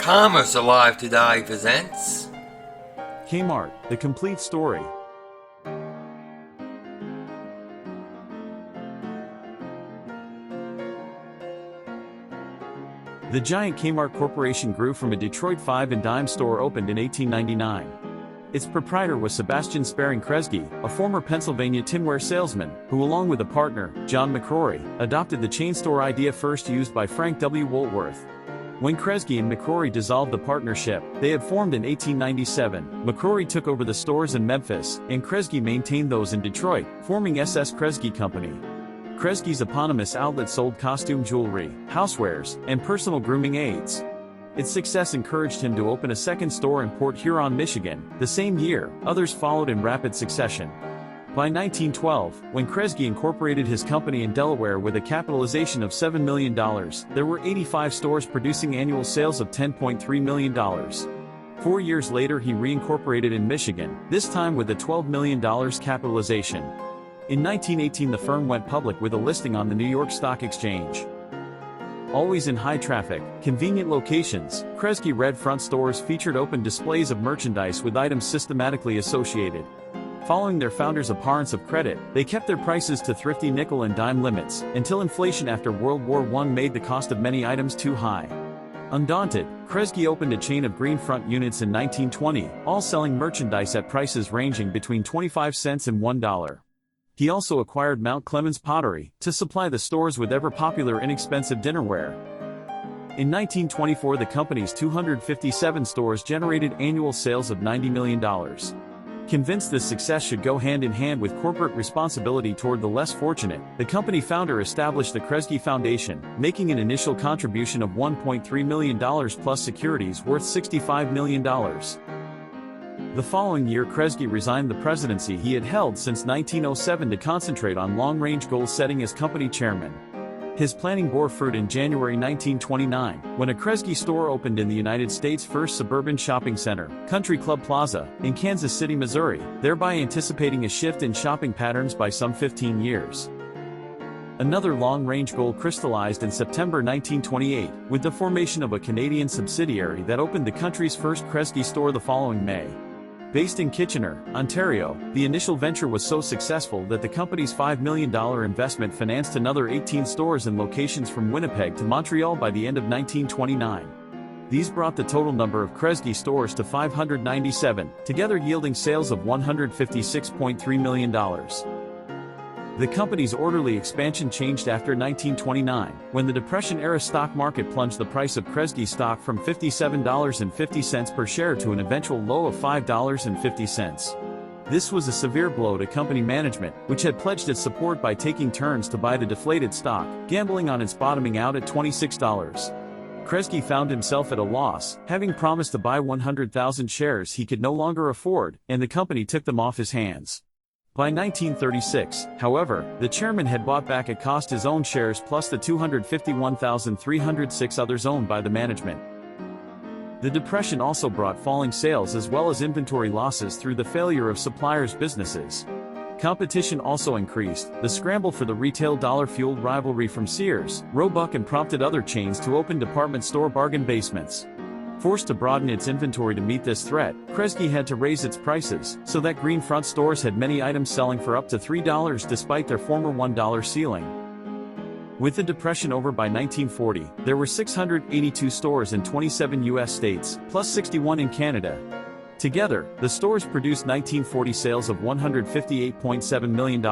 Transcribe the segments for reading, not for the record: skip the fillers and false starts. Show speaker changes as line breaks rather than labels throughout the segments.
Commerce Alive Today presents
Kmart, the complete story. The giant Kmart Corporation grew from a Detroit five-and-dime store opened in 1899. Its proprietor was Sebastian Sparing Kresge, a former Pennsylvania tinware salesman, who along with a partner, John McCrory, adopted the chain store idea first used by Frank W. Woolworth. When Kresge and McCrory dissolved the partnership they had formed in 1897, McCrory took over the stores in Memphis, and Kresge maintained those in Detroit, forming SS Kresge Company. Kresge's eponymous outlet sold costume jewelry, housewares, and personal grooming aids. Its success encouraged him to open a second store in Port Huron, Michigan. The same year, others followed in rapid succession. By 1912, when Kresge incorporated his company in Delaware with a capitalization of $7 million, there were 85 stores producing annual sales of $10.3 million. 4 years later he reincorporated in Michigan, this time with a $12 million capitalization. In 1918 the firm went public with a listing on the New York Stock Exchange. Always in high traffic, convenient locations, Kresge Red Front stores featured open displays of merchandise with items systematically associated. Following their founders' abhorrence of credit, they kept their prices to thrifty nickel and dime limits, until inflation after World War I made the cost of many items too high. Undaunted, Kresge opened a chain of green front units in 1920, all selling merchandise at prices ranging between 25 cents and $1. He also acquired Mount Clemens Pottery, to supply the stores with ever-popular inexpensive dinnerware. In 1924 the company's 257 stores generated annual sales of $90 million. Convinced this success should go hand in hand with corporate responsibility toward the less fortunate, the company founder established the Kresge Foundation, making an initial contribution of $1.3 million plus securities worth $65 million. The following year Kresge resigned the presidency he had held since 1907 to concentrate on long-range goal setting as company chairman. His planning bore fruit in January 1929, when a Kresge store opened in the United States' first suburban shopping center, Country Club Plaza, in Kansas City, Missouri, thereby anticipating a shift in shopping patterns by some 15 years. Another long-range goal crystallized in September 1928, with the formation of a Canadian subsidiary that opened the country's first Kresge store the following May. Based in Kitchener, Ontario, the initial venture was so successful that the company's $5 million investment financed another 18 stores and locations from Winnipeg to Montreal by the end of 1929. These brought the total number of Kresge stores to 597, together yielding sales of $156.3 million. The company's orderly expansion changed after 1929, when the Depression-era stock market plunged the price of Kresge stock from $57.50 per share to an eventual low of $5.50. This was a severe blow to company management, which had pledged its support by taking turns to buy the deflated stock, gambling on its bottoming out at $26. Kresge found himself at a loss, having promised to buy 100,000 shares he could no longer afford, and the company took them off his hands. By 1936, however, the chairman had bought back at cost his own shares plus the 251,306 others owned by the management. The Depression also brought falling sales as well as inventory losses through the failure of suppliers' businesses. Competition also increased, the scramble for the retail dollar fueled rivalry from Sears, Roebuck and prompted other chains to open department store bargain basements. Forced to broaden its inventory to meet this threat, Kresge had to raise its prices, so that green front stores had many items selling for up to $3 despite their former $1 ceiling. With the Depression over by 1940, there were 682 stores in 27 U.S. states, plus 61 in Canada. Together, the stores produced 1940 sales of $158.7 million.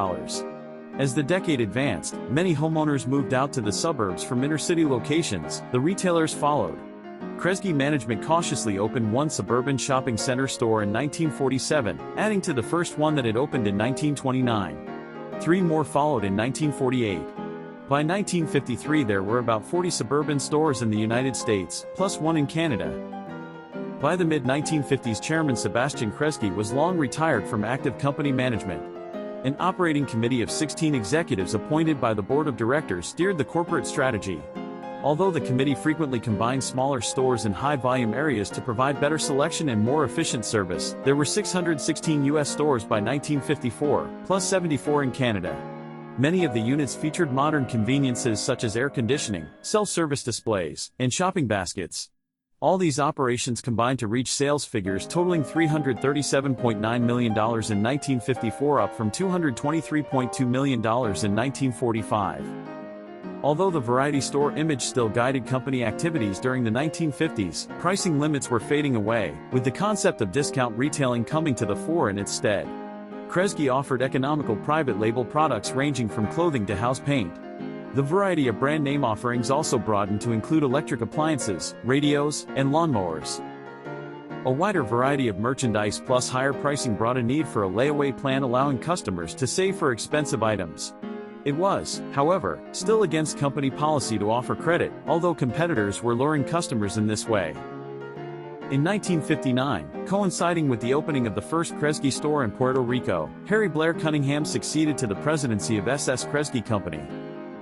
As the decade advanced, many homeowners moved out to the suburbs from inner-city locations, the retailers followed. Kresge management cautiously opened one suburban shopping center store in 1947, adding to the first one that had opened in 1929. 3 more followed in 1948. By 1953 there were about 40 suburban stores in the United States, plus 1 in Canada. By the mid-1950s Chairman Sebastian Kresge was long retired from active company management. An operating committee of 16 executives appointed by the board of directors steered the corporate strategy. Although the committee frequently combined smaller stores in high-volume areas to provide better selection and more efficient service, there were 616 U.S. stores by 1954, plus 74 in Canada. Many of the units featured modern conveniences such as air conditioning, self-service displays, and shopping baskets. All these operations combined to reach sales figures totaling $337.9 million in 1954, up from $223.2 million in 1945. Although the variety store image still guided company activities during the 1950s, pricing limits were fading away, with the concept of discount retailing coming to the fore in its stead. Kresge offered economical private label products ranging from clothing to house paint. The variety of brand name offerings also broadened to include electric appliances, radios, and lawnmowers. A wider variety of merchandise plus higher pricing brought a need for a layaway plan, allowing customers to save for expensive items. It was, however, still against company policy to offer credit, although competitors were luring customers in this way. In 1959, coinciding with the opening of the first Kresge store in Puerto Rico, Harry Blair Cunningham succeeded to the presidency of SS Kresge Company.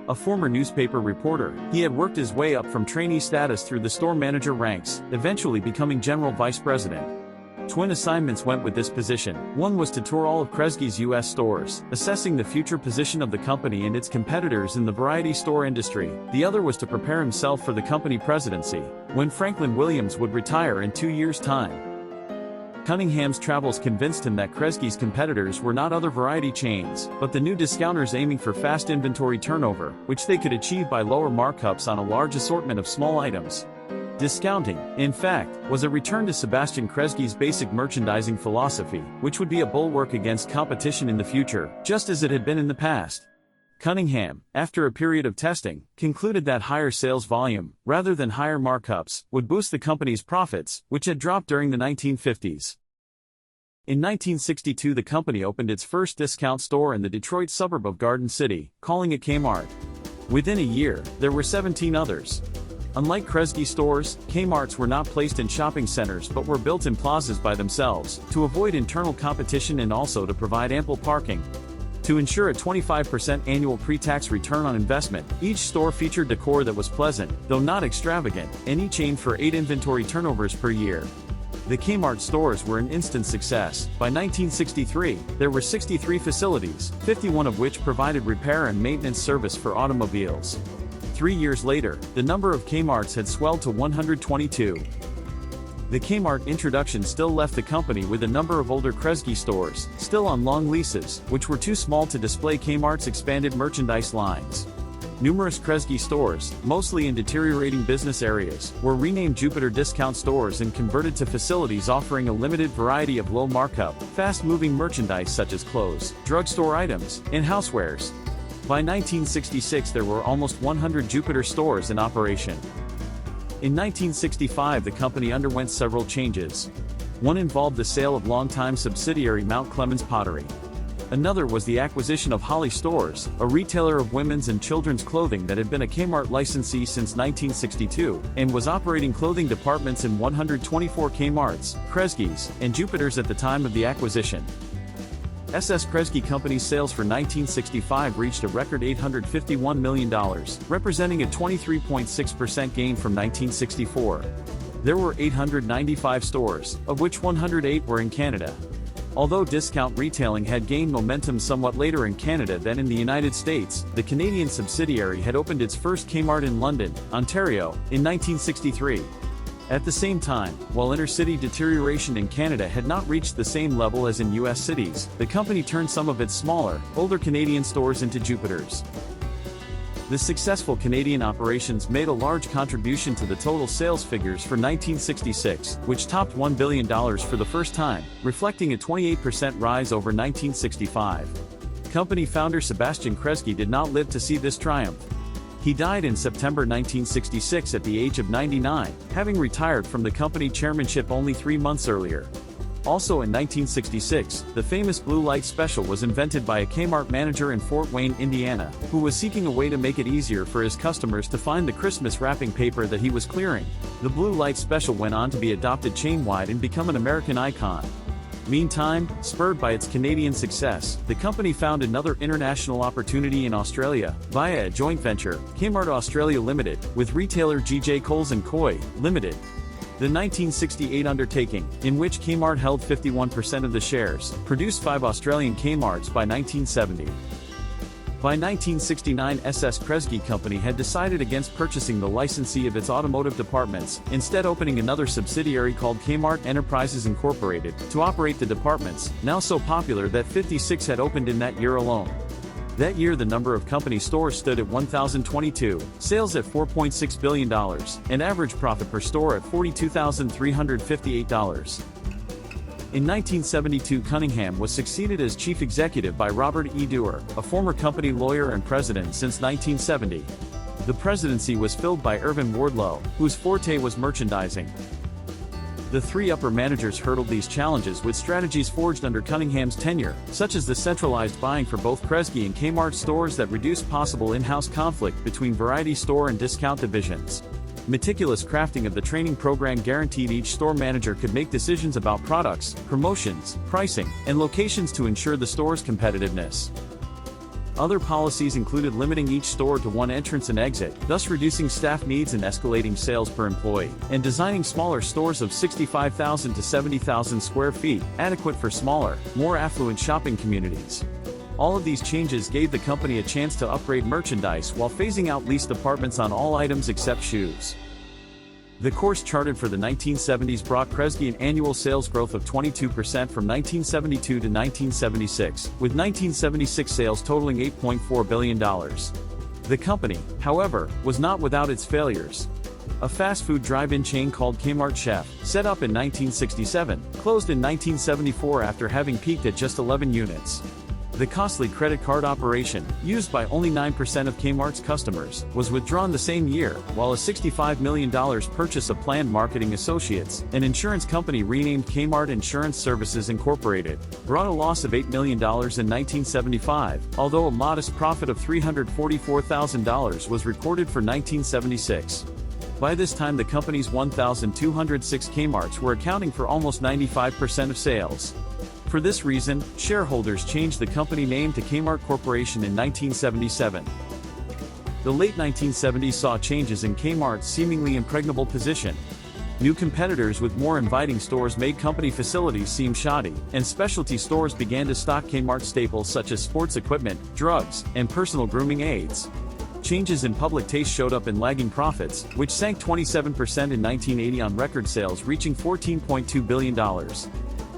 A former newspaper reporter, he had worked his way up from trainee status through the store manager ranks, eventually becoming general vice president. Twin assignments went with this position. One was to tour all of Kresge's U.S. stores, assessing the future position of the company and its competitors in the variety store industry. The other was to prepare himself for the company presidency, when Franklin Williams would retire in 2 years' time. Cunningham's travels convinced him that Kresge's competitors were not other variety chains, but the new discounters aiming for fast inventory turnover, which they could achieve by lower markups on a large assortment of small items. Discounting, in fact, was a return to Sebastian Kresge's basic merchandising philosophy, which would be a bulwark against competition in the future, just as it had been in the past. Cunningham, after a period of testing, concluded that higher sales volume, rather than higher markups, would boost the company's profits, which had dropped during the 1950s. In 1962, the company opened its first discount store in the Detroit suburb of Garden City, calling it Kmart. Within a year, there were 17 others. Unlike Kresge stores, Kmarts were not placed in shopping centers but were built in plazas by themselves, to avoid internal competition and also to provide ample parking. To ensure a 25% annual pre-tax return on investment, each store featured decor that was pleasant, though not extravagant, and each aimed for 8 inventory turnovers per year. The Kmart stores were an instant success. By 1963, there were 63 facilities, 51 of which provided repair and maintenance service for automobiles. 3 years later, the number of Kmarts had swelled to 122. The Kmart introduction still left the company with a number of older Kresge stores, still on long leases, which were too small to display Kmart's expanded merchandise lines. Numerous Kresge stores, mostly in deteriorating business areas, were renamed Jupiter discount stores and converted to facilities offering a limited variety of low markup, fast-moving merchandise such as clothes, drugstore items, and housewares. By 1966, there were almost 100 Jupiter stores in operation. In 1965, the company underwent several changes. One involved the sale of longtime subsidiary Mount Clemens Pottery. Another was the acquisition of Holly Stores, a retailer of women's and children's clothing that had been a Kmart licensee since 1962, and was operating clothing departments in 124 Kmarts, Kresge's, and Jupiters at the time of the acquisition. SS Kresge Company's sales for 1965 reached a record $851 million, representing a 23.6% gain from 1964. There were 895 stores, of which 108 were in Canada. Although discount retailing had gained momentum somewhat later in Canada than in the United States, the Canadian subsidiary had opened its first Kmart in London, Ontario, in 1963. At the same time, while intercity deterioration in Canada had not reached the same level as in U.S. cities, the company turned some of its smaller, older Canadian stores into Jupiters. The successful Canadian operations made a large contribution to the total sales figures for 1966, which topped $1 billion for the first time, reflecting a 28% rise over 1965. Company founder Sebastian Kresge did not live to see this triumph. He died in September 1966 at the age of 99, having retired from the company chairmanship only 3 months earlier. Also in 1966, the famous blue light special was invented by a Kmart manager in Fort Wayne, Indiana, who was seeking a way to make it easier for his customers to find the Christmas wrapping paper that he was clearing. The blue light special went on to be adopted chain-wide and become an American icon. Meantime, spurred by its Canadian success, the company found another international opportunity in Australia, via a joint venture, Kmart Australia Limited, with retailer G.J. Coles & Co. Limited. The 1968 undertaking, in which Kmart held 51% of the shares, produced 5 Australian Kmarts by 1970. By 1969, SS Kresge Company had decided against purchasing the licensee of its automotive departments, instead opening another subsidiary called Kmart Enterprises Incorporated, to operate the departments, now so popular that 56 had opened in that year alone. That year the number of company stores stood at 1,022, sales at $4.6 billion, and average profit per store at $42,358. In 1972, Cunningham was succeeded as chief executive by Robert E. Dewar, a former company lawyer and president since 1970. The presidency was filled by Irvin Wardlow, whose forte was merchandising. The three upper managers hurdled these challenges with strategies forged under Cunningham's tenure, such as the centralized buying for both Kresge and Kmart stores that reduced possible in-house conflict between variety store and discount divisions. Meticulous crafting of the training program guaranteed each store manager could make decisions about products, promotions, pricing, and locations to ensure the store's competitiveness. Other policies included limiting each store to one entrance and exit, thus reducing staff needs and escalating sales per employee, and designing smaller stores of 65,000 to 70,000 square feet, adequate for smaller, more affluent shopping communities. All of these changes gave the company a chance to upgrade merchandise while phasing out leased departments on all items except shoes. The course charted for the 1970s brought Kresge an annual sales growth of 22% from 1972 to 1976, with 1976 sales totaling $8.4 billion. The company, however, was not without its failures. A fast food drive-in chain called Kmart Chef, set up in 1967, closed in 1974 after having peaked at just 11 units. The costly credit card operation, used by only 9% of Kmart's customers, was withdrawn the same year, while a $65 million purchase of Planned Marketing Associates, an insurance company renamed Kmart Insurance Services Incorporated, brought a loss of $8 million in 1975, although a modest profit of $344,000 was recorded for 1976. By this time the company's 1,206 Kmarts were accounting for almost 95% of sales. For this reason, shareholders changed the company name to Kmart Corporation in 1977. The late 1970s saw changes in Kmart's seemingly impregnable position. New competitors with more inviting stores made company facilities seem shoddy, and specialty stores began to stock Kmart staples such as sports equipment, drugs, and personal grooming aids. Changes in public taste showed up in lagging profits, which sank 27% in 1980 on record sales reaching $14.2 billion.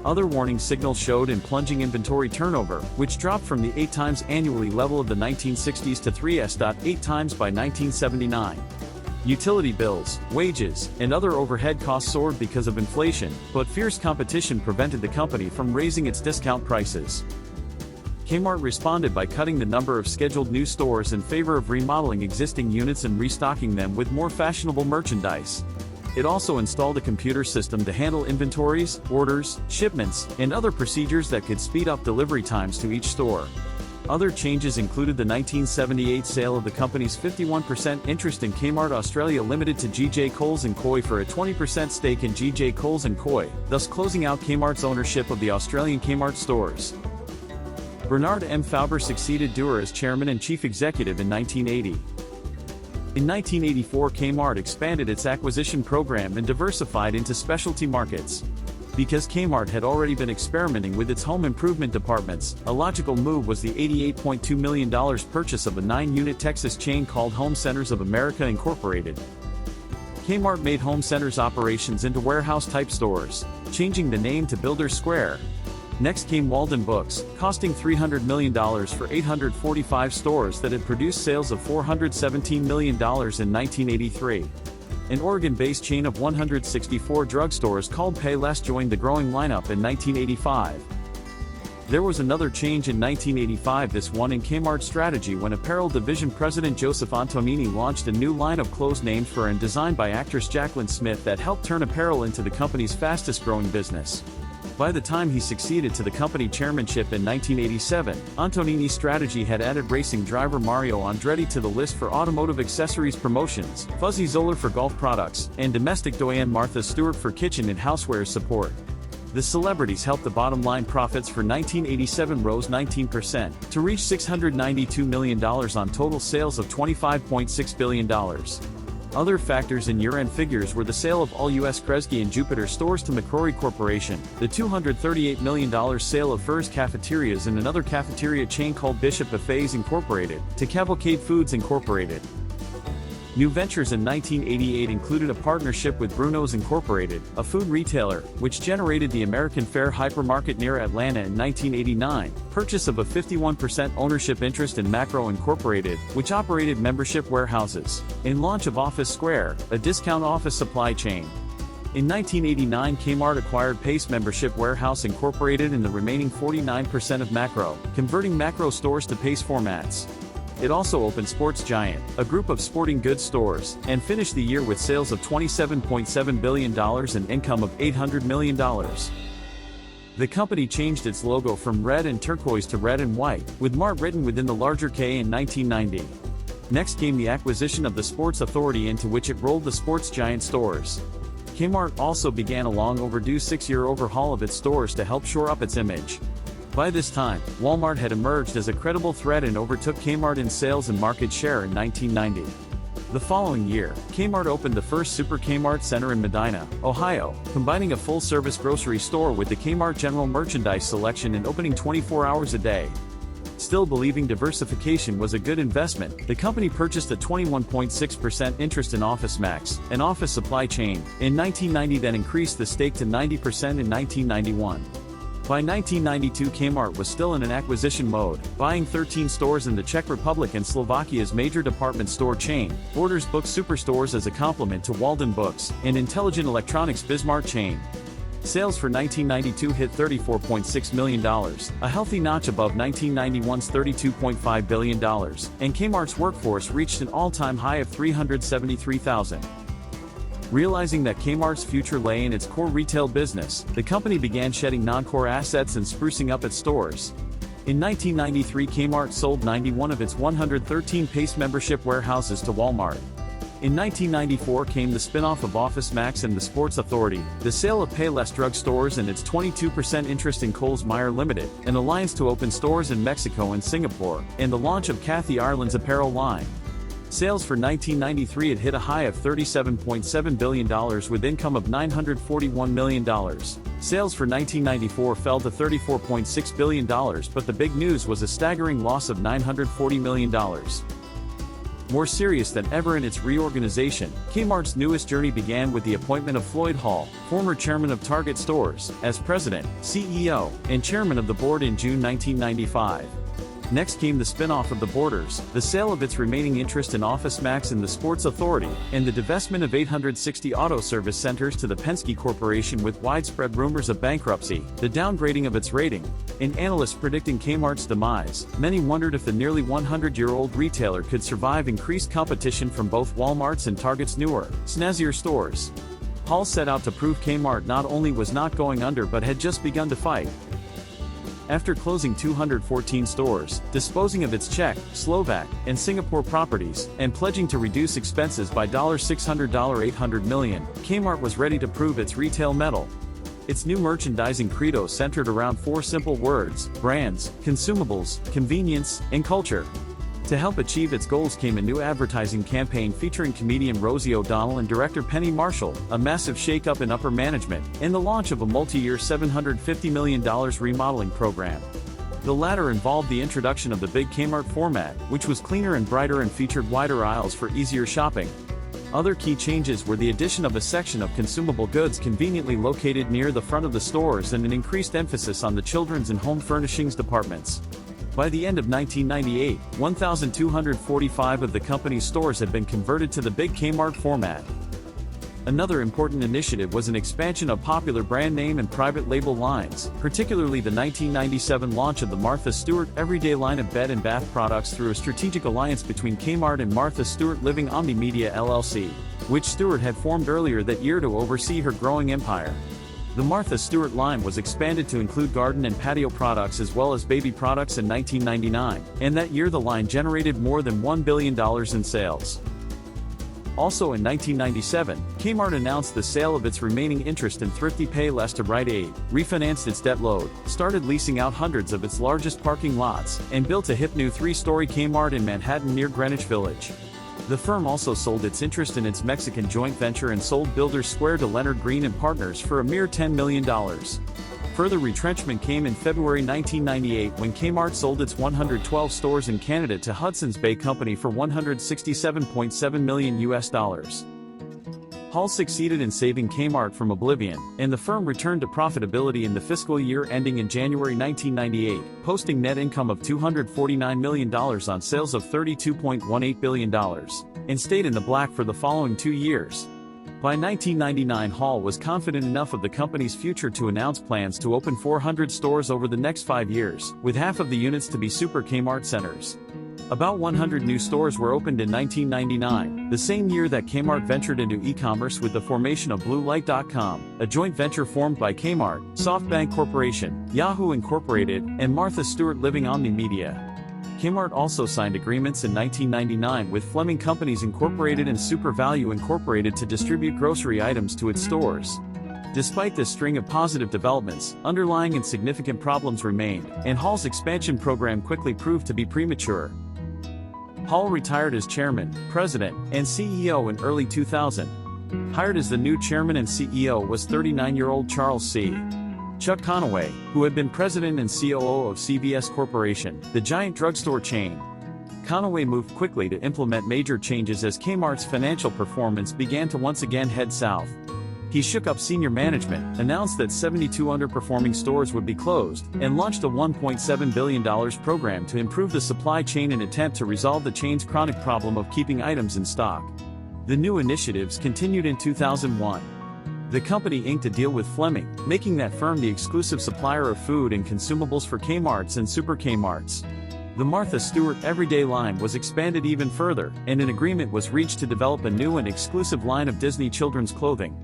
Other warning signals showed in plunging inventory turnover, which dropped from the 8 times annually level of the 1960s to 3.8 times by 1979. Utility bills, wages, and other overhead costs soared because of inflation, but fierce competition prevented the company from raising its discount prices. Kmart responded by cutting the number of scheduled new stores in favor of remodeling existing units and restocking them with more fashionable merchandise. It also installed a computer system to handle inventories, orders, shipments, and other procedures that could speed up delivery times to each store. Other changes included the 1978 sale of the company's 51% interest in Kmart Australia Limited to G.J. Coles & Co. for a 20% stake in G.J. Coles & Co., thus closing out Kmart's ownership of the Australian Kmart stores. Bernard M. Fauber succeeded Dewar as chairman and chief executive in 1980. In 1984, Kmart expanded its acquisition program and diversified into specialty markets. Because Kmart had already been experimenting with its home improvement departments, a logical move was the $88.2 million purchase of a 9-unit Texas chain called Home Centers of America Incorporated. Kmart made Home Centers operations into warehouse-type stores, changing the name to Builders Square. Next came Walden Books, costing $300 million for 845 stores that had produced sales of $417 million in 1983. An Oregon-based chain of 164 drugstores called Payless joined the growing lineup in 1985. There was another change in 1985, this one in Kmart's strategy, when apparel division president Joseph Antonini launched a new line of clothes named for and designed by actress Jacqueline Smith that helped turn apparel into the company's fastest-growing business. By the time he succeeded to the company chairmanship in 1987, Antonini's strategy had added racing driver Mario Andretti to the list for automotive accessories promotions, Fuzzy Zoller for golf products, and domestic doyenne Martha Stewart for kitchen and houseware support. The celebrities helped the bottom line profits for 1987 rose 19% to reach $692 million on total sales of $25.6 billion. Other factors in year-end figures were the sale of all U.S. Kresge and Jupiter stores to Kmart Corporation, the $238 million sale of Furr's Cafeterias and another cafeteria chain called Bishop Buffets Incorporated, to Cavalcade Foods Incorporated. New ventures in 1988 included a partnership with Bruno's Incorporated, a food retailer, which generated the American Fair hypermarket near Atlanta in 1989, purchase of a 51% ownership interest in Macro Incorporated, which operated membership warehouses, and launch of Office Square, a discount office supply chain. In 1989, Kmart acquired Pace Membership Warehouse Incorporated and the remaining 49% of Macro, converting Macro stores to Pace formats. It also opened Sports Giant, a group of sporting goods stores, and finished the year with sales of $27.7 billion and income of $800 million. The company changed its logo from red and turquoise to red and white, with Mart written within the larger K in 1990. Next came the acquisition of the Sports Authority, into which it rolled the Sports Giant stores. Kmart also began a long overdue 6-year overhaul of its stores to help shore up its image. By this time, Walmart had emerged as a credible threat and overtook Kmart in sales and market share in 1990. The following year, Kmart opened the first Super Kmart Center in Medina, Ohio, combining a full-service grocery store with the Kmart general merchandise selection and opening 24 hours a day. Still believing diversification was a good investment, the company purchased a 21.6% interest in OfficeMax, an office supply chain, in 1990, then increased the stake to 90% in 1991. By 1992, Kmart was still in an acquisition mode, buying 13 stores in the Czech Republic and Slovakia's major department store chain, Borders Books Superstores as a complement to Walden Books, and Intelligent Electronics Bismarck chain. Sales for 1992 hit $34.6 million, a healthy notch above 1991's $32.5 billion, and Kmart's workforce reached an all-time high of 373,000. Realizing that Kmart's future lay in its core retail business, the company began shedding non-core assets and sprucing up its stores. In 1993, Kmart sold 91 of its 113 Pace membership warehouses to Walmart. In 1994 came the spin-off of OfficeMax and the Sports Authority, the sale of Payless Drug Stores and its 22% interest in Kohl's Meyer Limited, an alliance to open stores in Mexico and Singapore, and the launch of Kathy Ireland's apparel line. Sales for 1993 had hit a high of $37.7 billion with income of $941 million. Sales for 1994 fell to $34.6 billion, but the big news was a staggering loss of $940 million. More serious than ever in its reorganization, Kmart's newest journey began with the appointment of Floyd Hall, former chairman of Target Stores, as president, CEO, and chairman of the board in June 1995. Next came the spin-off of the Borders, the sale of its remaining interest in OfficeMax and the Sports Authority, and the divestment of 860 auto service centers to the Kresge Corporation with widespread rumors of bankruptcy, the downgrading of its rating, and analysts predicting Kmart's demise. Many wondered if the nearly 100-year-old retailer could survive increased competition from both Walmart's and Target's newer, snazzier stores. Hall set out to prove Kmart not only was not going under but had just begun to fight. After closing 214 stores, disposing of its Czech, Slovak, and Singapore properties, and pledging to reduce expenses by $800 million, Kmart was ready to prove its retail mettle. Its new merchandising credo centered around 4 simple words: brands, consumables, convenience, and culture. To help achieve its goals came a new advertising campaign featuring comedian Rosie O'Donnell and director Penny Marshall, a massive shake-up in upper management, and the launch of a multi-year $750 million remodeling program. The latter involved the introduction of the Big Kmart format, which was cleaner and brighter and featured wider aisles for easier shopping. Other key changes were the addition of a section of consumable goods conveniently located near the front of the stores and an increased emphasis on the children's and home furnishings departments. By the end of 1998, 1,245 of the company's stores had been converted to the Big Kmart format. Another important initiative was an expansion of popular brand name and private label lines, particularly the 1997 launch of the Martha Stewart Everyday line of bed and bath products through a strategic alliance between Kmart and Martha Stewart Living Omni Media LLC, which Stewart had formed earlier that year to oversee her growing empire. The Martha Stewart line was expanded to include garden and patio products as well as baby products in 1999, and that year the line generated more than $1 billion in sales. Also in 1997, Kmart announced the sale of its remaining interest in Thrifty Payless to Rite Aid, refinanced its debt load, started leasing out hundreds of its largest parking lots, and built a hip new 3-story Kmart in Manhattan near Greenwich Village. The firm also sold its interest in its Mexican joint venture and sold Builders Square to Leonard Green and Partners for a mere $10 million. Further retrenchment came in February 1998 when Kmart sold its 112 stores in Canada to Hudson's Bay Company for $167.7 million. Hall succeeded in saving Kmart from oblivion, and the firm returned to profitability in the fiscal year ending in January 1998, posting net income of $249 million on sales of $32.18 billion, and stayed in the black for the following 2 years. By 1999, Hall was confident enough of the company's future to announce plans to open 400 stores over the next 5 years, with half of the units to be Super Kmart centers. About 100 new stores were opened in 1999, the same year that Kmart ventured into e-commerce with the formation of BlueLight.com, a joint venture formed by Kmart, SoftBank Corporation, Yahoo Incorporated, and Martha Stewart Living Omni Media. Kmart also signed agreements in 1999 with Fleming Companies Incorporated and Super Value Incorporated to distribute grocery items to its stores. Despite this string of positive developments, underlying and significant problems remained, and Hall's expansion program quickly proved to be premature. Hall retired as chairman, president, and CEO in early 2000. Hired as the new chairman and CEO was 39-year-old Charles C. Chuck Conaway, who had been president and COO of CVS Corporation, the giant drugstore chain. Conaway moved quickly to implement major changes as Kmart's financial performance began to once again head south. He shook up senior management, announced that 72 underperforming stores would be closed, and launched a $1.7 billion program to improve the supply chain in an attempt to resolve the chain's chronic problem of keeping items in stock. The new initiatives continued in 2001. The company inked a deal with Fleming, making that firm the exclusive supplier of food and consumables for Kmarts and Super Kmarts. The Martha Stewart Everyday line was expanded even further, and an agreement was reached to develop a new and exclusive line of Disney children's clothing.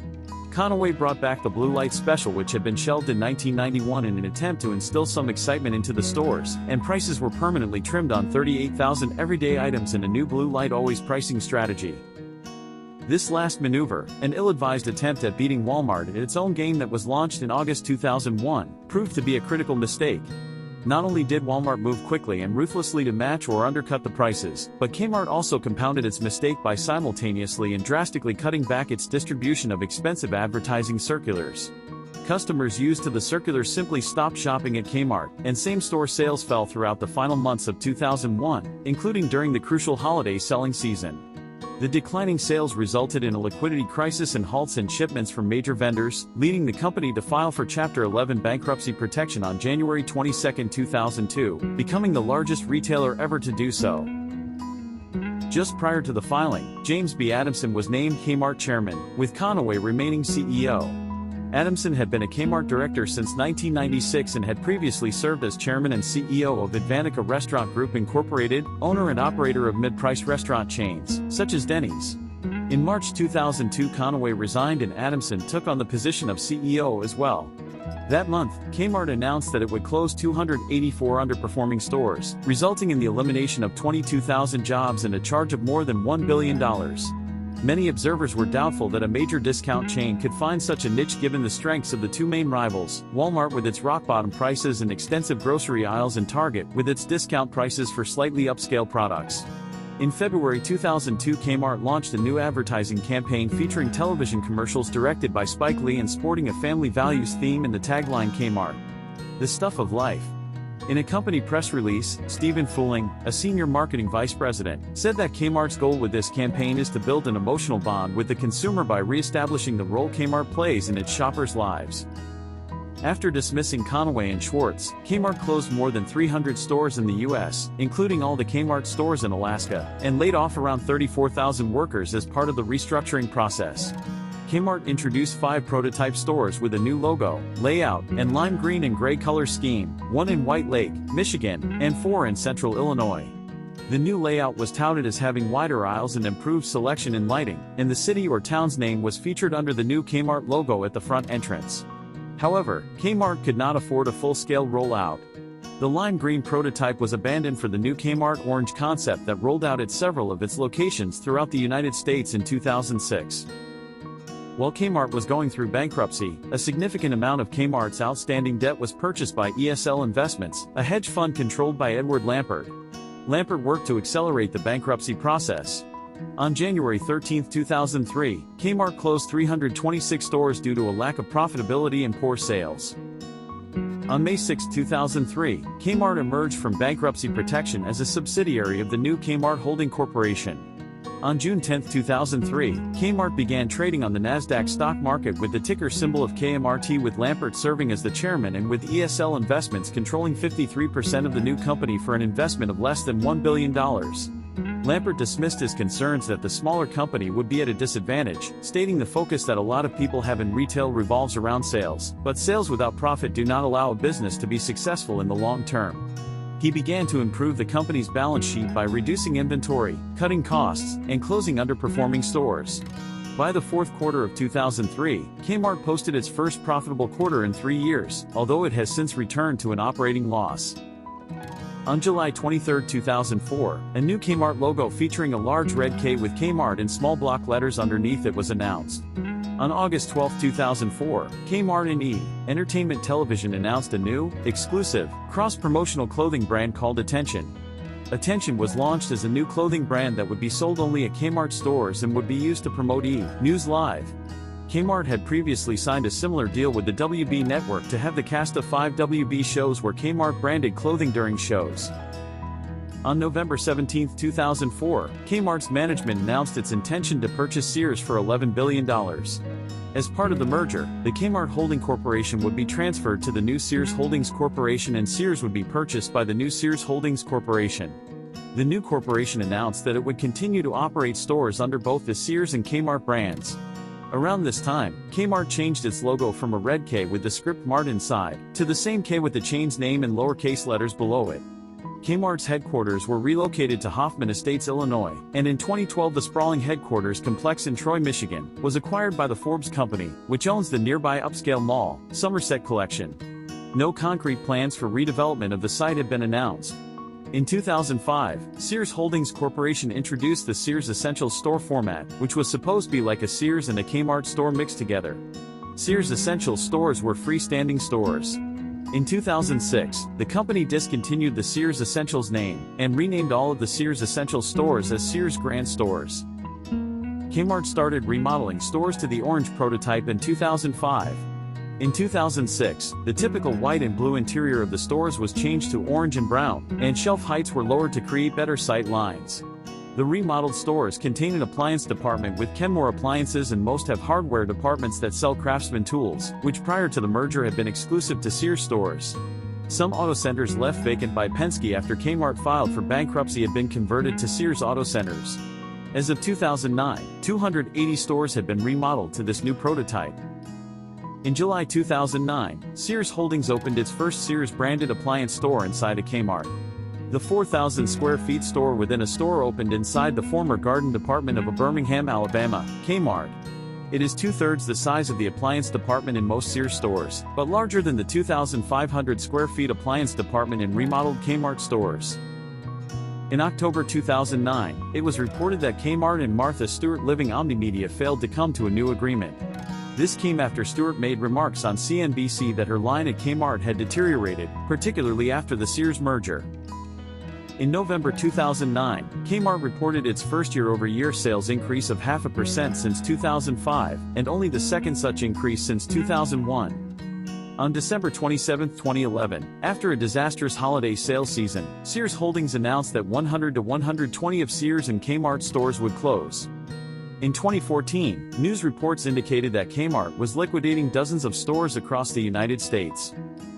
Conaway brought back the Blue Light Special, which had been shelved in 1991 in an attempt to instill some excitement into the stores, and prices were permanently trimmed on 38,000 everyday items in a new Blue Light Always pricing strategy. This last maneuver, an ill-advised attempt at beating Walmart at its own game that was launched in August 2001, proved to be a critical mistake. Not only did Walmart move quickly and ruthlessly to match or undercut the prices, but Kmart also compounded its mistake by simultaneously and drastically cutting back its distribution of expensive advertising circulars. Customers used to the circulars simply stopped shopping at Kmart, and same-store sales fell throughout the final months of 2001, including during the crucial holiday selling season. The declining sales resulted in a liquidity crisis and halts in shipments from major vendors, leading the company to file for Chapter 11 bankruptcy protection on January 22, 2002, becoming the largest retailer ever to do so. Just prior to the filing, James B. Adamson was named Kmart chairman, with Conaway remaining CEO. Adamson had been a Kmart director since 1996 and had previously served as chairman and CEO of Advanica Restaurant Group Incorporated, owner and operator of mid-price restaurant chains, such as Denny's. In March 2002, Conaway resigned and Adamson took on the position of CEO as well. That month, Kmart announced that it would close 284 underperforming stores, resulting in the elimination of 22,000 jobs and a charge of more than $1 billion. Many observers were doubtful that a major discount chain could find such a niche given the strengths of the two main rivals, Walmart with its rock-bottom prices and extensive grocery aisles and Target with its discount prices for slightly upscale products. In February 2002, Kmart launched a new advertising campaign featuring television commercials directed by Spike Lee and sporting a family values theme and the tagline Kmart, the stuff of life. In a company press release, Stephen Fooling, a senior marketing vice president, said that Kmart's goal with this campaign is to build an emotional bond with the consumer by re-establishing the role Kmart plays in its shoppers' lives. After dismissing Conaway and Schwartz, Kmart closed more than 300 stores in the U.S., including all the Kmart stores in Alaska, and laid off around 34,000 workers as part of the restructuring process. Kmart introduced 5 prototype stores with a new logo, layout, and lime green and gray color scheme, 1 in White Lake, Michigan, and 4 in Central Illinois. The new layout was touted as having wider aisles and improved selection in lighting, and the city or town's name was featured under the new Kmart logo at the front entrance. However, Kmart could not afford a full-scale rollout. The lime green prototype was abandoned for the new Kmart orange concept that rolled out at several of its locations throughout the United States in 2006. While Kmart was going through bankruptcy, a significant amount of Kmart's outstanding debt was purchased by ESL Investments, a hedge fund controlled by Edward Lampert. Lampert worked to accelerate the bankruptcy process. On January 13, 2003, Kmart closed 326 stores due to a lack of profitability and poor sales. On May 6, 2003, Kmart emerged from bankruptcy protection as a subsidiary of the new Kmart Holding Corporation. On June 10, 2003, Kmart began trading on the Nasdaq stock market with the ticker symbol of KMRT, with Lampert serving as the chairman and with ESL Investments controlling 53% of the new company for an investment of less than $1 billion. Lampert dismissed his concerns that the smaller company would be at a disadvantage, stating the focus that a lot of people have in retail revolves around sales, but sales without profit do not allow a business to be successful in the long term. He began to improve the company's balance sheet by reducing inventory, cutting costs, and closing underperforming stores. By the fourth quarter of 2003, Kmart posted its first profitable quarter in 3 years, although it has since returned to an operating loss. On July 23, 2004, a new Kmart logo featuring a large red K with Kmart in small block letters underneath it was announced. On August 12, 2004, Kmart and E! Entertainment Television announced a new, exclusive, cross-promotional clothing brand called Attention. Attention was launched as a new clothing brand that would be sold only at Kmart stores and would be used to promote E! News Live. Kmart had previously signed a similar deal with the WB network to have the cast of 5 WB shows wear Kmart branded clothing during shows. On November 17, 2004, Kmart's management announced its intention to purchase Sears for $11 billion. As part of the merger, the Kmart Holding Corporation would be transferred to the new Sears Holdings Corporation and Sears would be purchased by the new Sears Holdings Corporation. The new corporation announced that it would continue to operate stores under both the Sears and Kmart brands. Around this time, Kmart changed its logo from a red K with the script Mart inside, to the same K with the chain's name in lowercase letters below it. Kmart's headquarters were relocated to Hoffman Estates, Illinois, and in 2012 the sprawling headquarters complex in Troy, Michigan, was acquired by the Forbes Company, which owns the nearby upscale mall, Somerset Collection. No concrete plans for redevelopment of the site had been announced. In 2005, Sears Holdings Corporation introduced the Sears Essentials store format, which was supposed to be like a Sears and a Kmart store mixed together. Sears Essentials stores were freestanding stores. In 2006, the company discontinued the Sears Essentials name, and renamed all of the Sears Essentials stores as Sears Grand Stores. Kmart started remodeling stores to the orange prototype in 2005. In 2006, the typical white and blue interior of the stores was changed to orange and brown, and shelf heights were lowered to create better sight lines. The remodeled stores contain an appliance department with Kenmore appliances, and most have hardware departments that sell Craftsman tools, which prior to the merger had been exclusive to Sears stores. Some auto centers left vacant by Penske after Kmart filed for bankruptcy had been converted to Sears Auto Centers. As of 2009, 280 stores had been remodeled to this new prototype. In July 2009, Sears Holdings opened its first Sears-branded appliance store inside a Kmart. The 4,000 square feet store within a store opened inside the former garden department of a Birmingham, Alabama, Kmart. It is 2/3 the size of the appliance department in most Sears stores, but larger than the 2,500 square feet appliance department in remodeled Kmart stores. In October 2009, it was reported that Kmart and Martha Stewart Living Omnimedia failed to come to a new agreement. This came after Stewart made remarks on CNBC that her line at Kmart had deteriorated, particularly after the Sears merger. In November 2009, Kmart reported its first year-over-year sales increase of 0.5% since 2005, and only the second such increase since 2001. On December 27, 2011, after a disastrous holiday sales season, Sears Holdings announced that 100 to 120 of Sears and Kmart stores would close. In 2014, news reports indicated that Kmart was liquidating dozens of stores across the United States.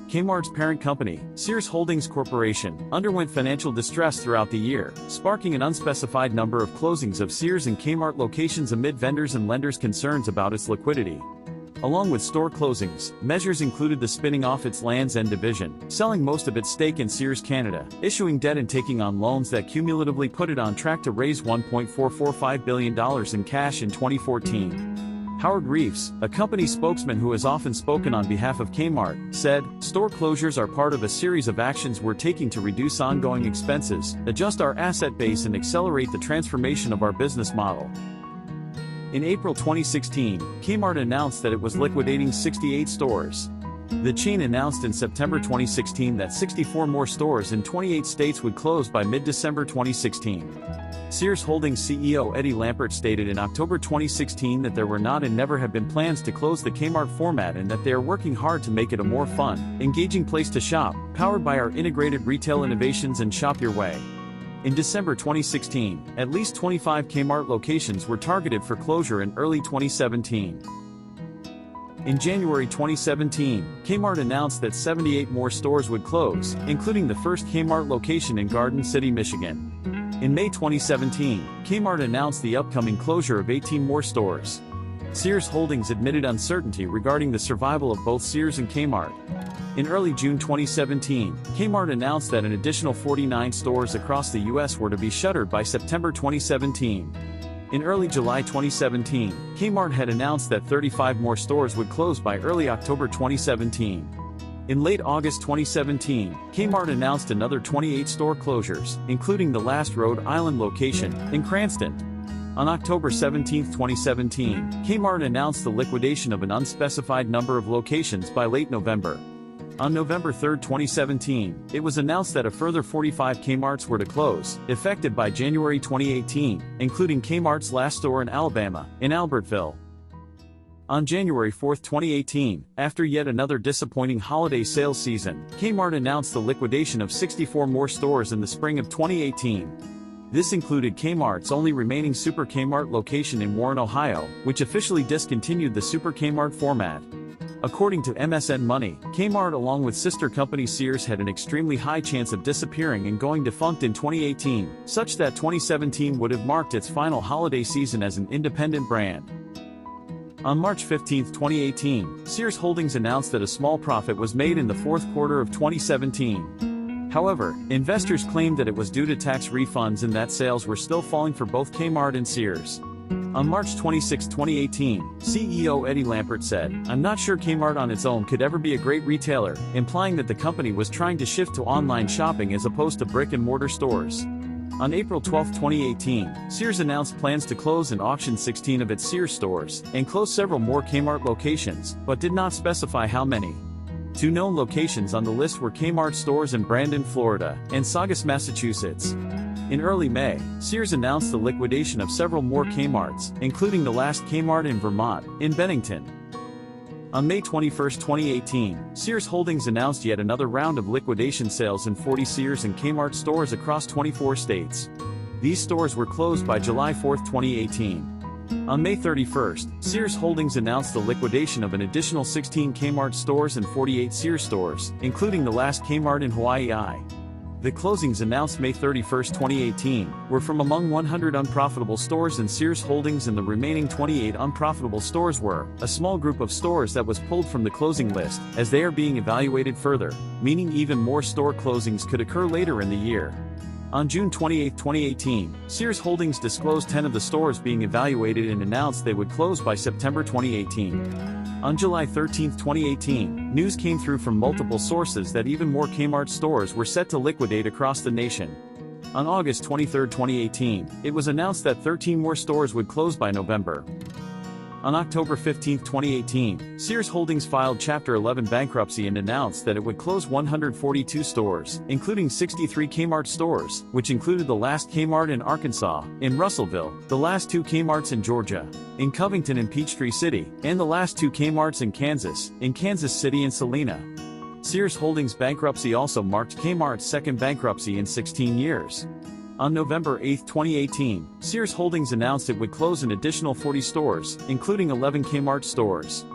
Kmart's parent company, Sears Holdings Corporation, underwent financial distress throughout the year, sparking an unspecified number of closings of Sears and Kmart locations amid vendors' and lenders' concerns about its liquidity. Along with store closings, measures included the spinning off its Lands' End division, selling most of its stake in Sears Canada, issuing debt and taking on loans that cumulatively put it on track to raise $1.445 billion in cash in 2014. Howard Reeves, a company spokesman who has often spoken on behalf of Kmart, said, "Store closures are part of a series of actions we're taking to reduce ongoing expenses, adjust our asset base and accelerate the transformation of our business model." In April 2016, Kmart announced that it was liquidating 68 stores. The chain announced in September 2016 that 64 more stores in 28 states would close by mid-December 2016. Sears Holdings CEO Eddie Lampert stated in October 2016 that there were not and never have been plans to close the Kmart format and that they are working hard to make it a more fun, engaging place to shop, powered by our integrated retail innovations and Shop Your Way. In December 2016, at least 25 Kmart locations were targeted for closure in early 2017. In January 2017, Kmart announced that 78 more stores would close, including the first Kmart location in Garden City, Michigan. In May 2017, Kmart announced the upcoming closure of 18 more stores. Sears Holdings admitted uncertainty regarding the survival of both Sears and Kmart. In early June 2017, Kmart announced that an additional 49 stores across the U.S. were to be shuttered by September 2017. In early July 2017, Kmart had announced that 35 more stores would close by early October 2017. In late August 2017, Kmart announced another 28 store closures, including the last Rhode Island location, in Cranston. On October 17, 2017, Kmart announced the liquidation of an unspecified number of locations by late November. On November 3, 2017, it was announced that a further 45 Kmarts were to close, effective by January 2018, including Kmart's last store in Alabama, in Albertville. On January 4, 2018, after yet another disappointing holiday sales season, Kmart announced the liquidation of 64 more stores in the spring of 2018. This included Kmart's only remaining Super Kmart location in Warren, Ohio, which officially discontinued the Super Kmart format. According to MSN Money, Kmart along with sister company Sears had an extremely high chance of disappearing and going defunct in 2018, such that 2017 would have marked its final holiday season as an independent brand. On March 15, 2018, Sears Holdings announced that a small profit was made in the fourth quarter of 2017. However, investors claimed that it was due to tax refunds and that sales were still falling for both Kmart and Sears. On March 26, 2018, CEO Eddie Lampert said, "I'm not sure Kmart on its own could ever be a great retailer," implying that the company was trying to shift to online shopping as opposed to brick-and-mortar stores. On April 12, 2018, Sears announced plans to close and auction 16 of its Sears stores, and close several more Kmart locations, but did not specify how many. Two known locations on the list were Kmart stores in Brandon, Florida, and Saugus, Massachusetts. In early May, Sears announced the liquidation of several more Kmarts, including the last Kmart in Vermont, in Bennington. On May 21, 2018, Sears Holdings announced yet another round of liquidation sales in 40 Sears and Kmart stores across 24 states. These stores were closed by July 4, 2018. On May 31, Sears Holdings announced the liquidation of an additional 16 Kmart stores and 48 Sears stores, including the last Kmart in Hawaii. The closings announced May 31, 2018, were from among 100 unprofitable stores in Sears Holdings, and the remaining 28 unprofitable stores were a small group of stores that was pulled from the closing list, as they are being evaluated further, meaning even more store closings could occur later in the year. On June 28, 2018, Sears Holdings disclosed 10 of the stores being evaluated and announced they would close by September 2018. On July 13, 2018, news came through from multiple sources that even more Kmart stores were set to liquidate across the nation. On August 23, 2018, it was announced that 13 more stores would close by November. On October 15, 2018, Sears Holdings filed Chapter 11 bankruptcy and announced that it would close 142 stores, including 63 Kmart stores, which included the last Kmart in Arkansas, in Russellville, the last 2 Kmarts in Georgia, in Covington and Peachtree City, and the last 2 Kmarts in Kansas City and Salina. Sears Holdings bankruptcy also marked Kmart's second bankruptcy in 16 years. On November 8, 2018, Sears Holdings announced it would close an additional 40 stores, including 11 Kmart stores.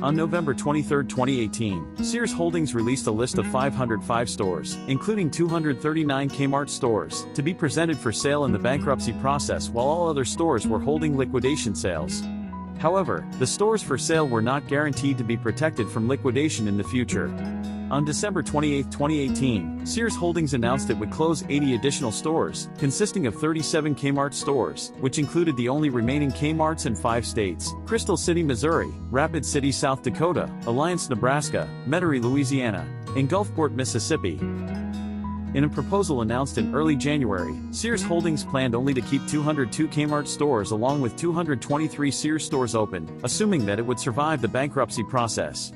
On November 23, 2018, Sears Holdings released a list of 505 stores, including 239 Kmart stores, to be presented for sale in the bankruptcy process, while all other stores were holding liquidation sales. However, the stores for sale were not guaranteed to be protected from liquidation in the future. On December 28, 2018, Sears Holdings announced it would close 80 additional stores, consisting of 37 Kmart stores, which included the only remaining Kmarts in 5 states: Crystal City, Missouri; Rapid City, South Dakota; Alliance, Nebraska; Metairie, Louisiana; and Gulfport, Mississippi. In a proposal announced in early January, Sears Holdings planned only to keep 202 Kmart stores along with 223 Sears stores open, assuming that it would survive the bankruptcy process.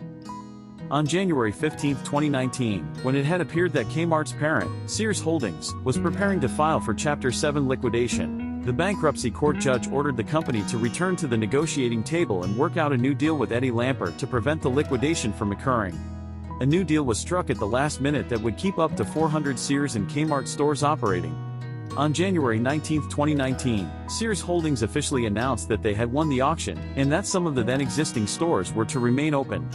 On January 15, 2019, when it had appeared that Kmart's parent, Sears Holdings, was preparing to file for Chapter 7 liquidation, the bankruptcy court judge ordered the company to return to the negotiating table and work out a new deal with Eddie Lampert to prevent the liquidation from occurring. A new deal was struck at the last minute that would keep up to 400 Sears and Kmart stores operating. On January 19, 2019, Sears Holdings officially announced that they had won the auction, and that some of the then existing stores were to remain open.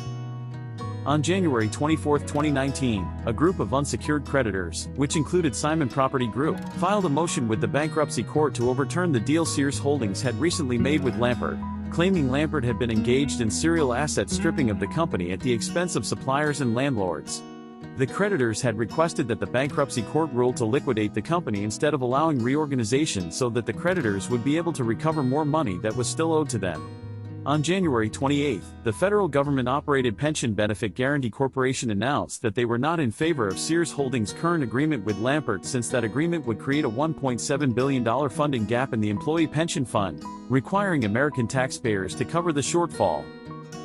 On January 24, 2019, a group of unsecured creditors, which included Simon Property Group, filed a motion with the bankruptcy court to overturn the deal Sears Holdings had recently made with Lampert, claiming Lampert had been engaged in serial asset stripping of the company at the expense of suppliers and landlords. The creditors had requested that the bankruptcy court rule to liquidate the company instead of allowing reorganization so that the creditors would be able to recover more money that was still owed to them. On January 28, the federal government-operated Pension Benefit Guaranty Corporation announced that they were not in favor of Sears Holdings' current agreement with Lampert since that agreement would create a $1.7 billion funding gap in the employee pension fund, requiring American taxpayers to cover the shortfall.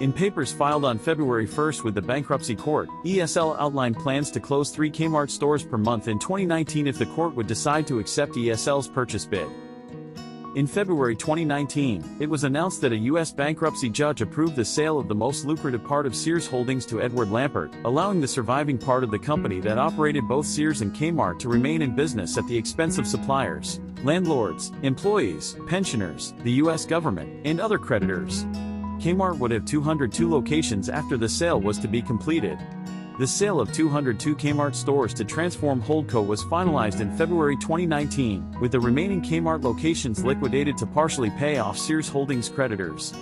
In papers filed on February 1 with the bankruptcy court, ESL outlined plans to close 3 Kmart stores per month in 2019 if the court would decide to accept ESL's purchase bid. In February 2019, it was announced that a U.S. bankruptcy judge approved the sale of the most lucrative part of Sears Holdings to Edward Lampert, allowing the surviving part of the company that operated both Sears and Kmart to remain in business at the expense of suppliers, landlords, employees, pensioners, the U.S. government, and other creditors. Kmart would have 202 locations after the sale was to be completed. The sale of 202 Kmart stores to Transform Holdco was finalized in February 2019, with the remaining Kmart locations liquidated to partially pay off Sears Holdings creditors.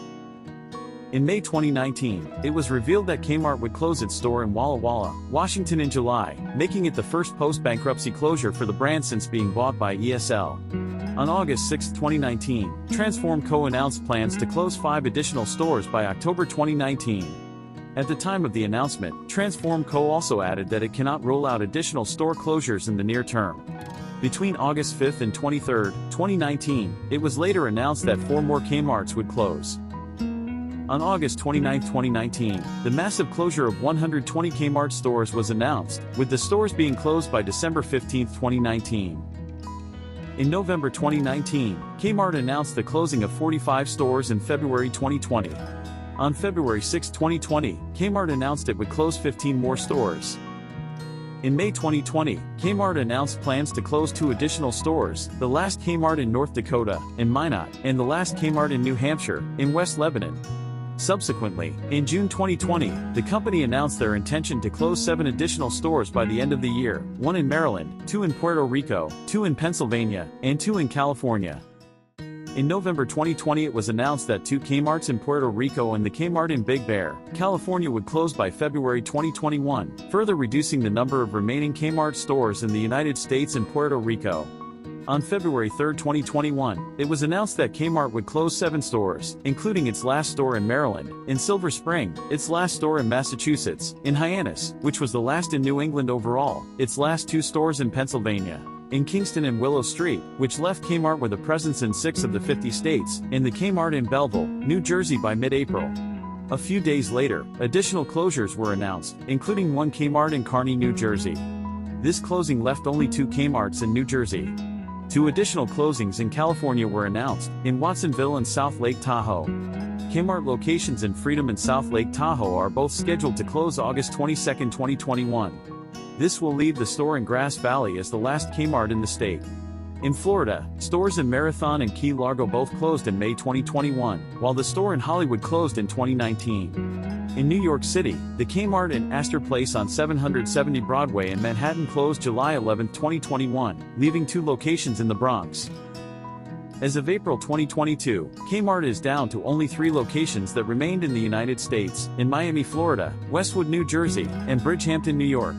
In May 2019, it was revealed that Kmart would close its store in Walla Walla, Washington in July, making it the first post-bankruptcy closure for the brand since being bought by ESL. On August 6, 2019, Transform Co. announced plans to close 5 additional stores by October 2019. At the time of the announcement, Transform Co. also added that it cannot rule out additional store closures in the near term. Between August 5 and 23, 2019, it was later announced that 4 more Kmarts would close. On August 29, 2019, the massive closure of 120 Kmart stores was announced, with the stores being closed by December 15, 2019. In November 2019, Kmart announced the closing of 45 stores in February 2020. On February 6, 2020, Kmart announced it would close 15 more stores. In May 2020, Kmart announced plans to close 2 additional stores, the last Kmart in North Dakota, in Minot, and the last Kmart in New Hampshire, in West Lebanon. Subsequently, in June 2020, the company announced their intention to close 7 additional stores by the end of the year, 1 in Maryland, 2 in Puerto Rico, 2 in Pennsylvania, and 2 in California. In November 2020 it was announced that 2 Kmarts in Puerto Rico and the Kmart in Big Bear, California would close by February 2021, further reducing the number of remaining Kmart stores in the United States and Puerto Rico. On February 3, 2021, it was announced that Kmart would close 7 stores, including its last store in Maryland, in Silver Spring, its last store in Massachusetts, in Hyannis, which was the last in New England overall, its last 2 stores in Pennsylvania, in Kingston and Willow Street, which left Kmart with a presence in 6 of the 50 states, and the Kmart in Belleville, New Jersey by mid-April. A few days later, additional closures were announced, including 1 Kmart in Kearney, New Jersey. This closing left only 2 Kmarts in New Jersey. 2 additional closings in California were announced, in Watsonville and South Lake Tahoe. Kmart locations in Freedom and South Lake Tahoe are both scheduled to close August 22, 2021. This will leave the store in Grass Valley as the last Kmart in the state. In Florida, stores in Marathon and Key Largo both closed in May 2021, while the store in Hollywood closed in 2019. In New York City, the Kmart in Astor Place on 770 Broadway in Manhattan closed July 11, 2021, leaving 2 locations in the Bronx. As of April 2022, Kmart is down to only 3 locations that remained in the United States, in Miami, Florida, Westwood, New Jersey, and Bridgehampton, New York.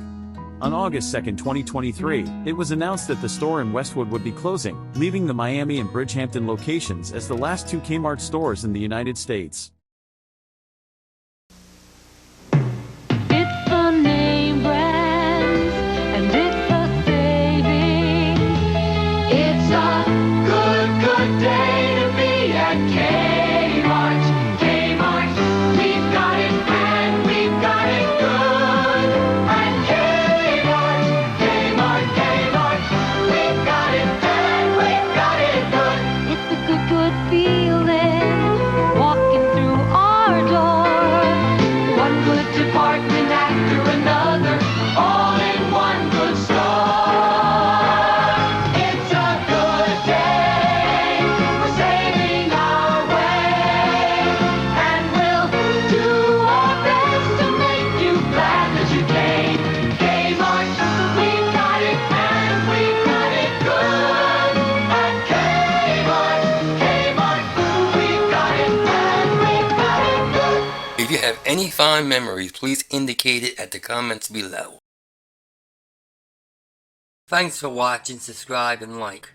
On August 2, 2023, it was announced that the store in Westwood would be closing, leaving the Miami and Bridgehampton locations as the last 2 Kmart stores in the United States.
It's the name brands, and it's the savings. It's a good day to be at Kmart. Kmart, we've got it and we've got it good.
have any fond memories, please indicate it at the comments below. Thanks for watching, subscribe, and like.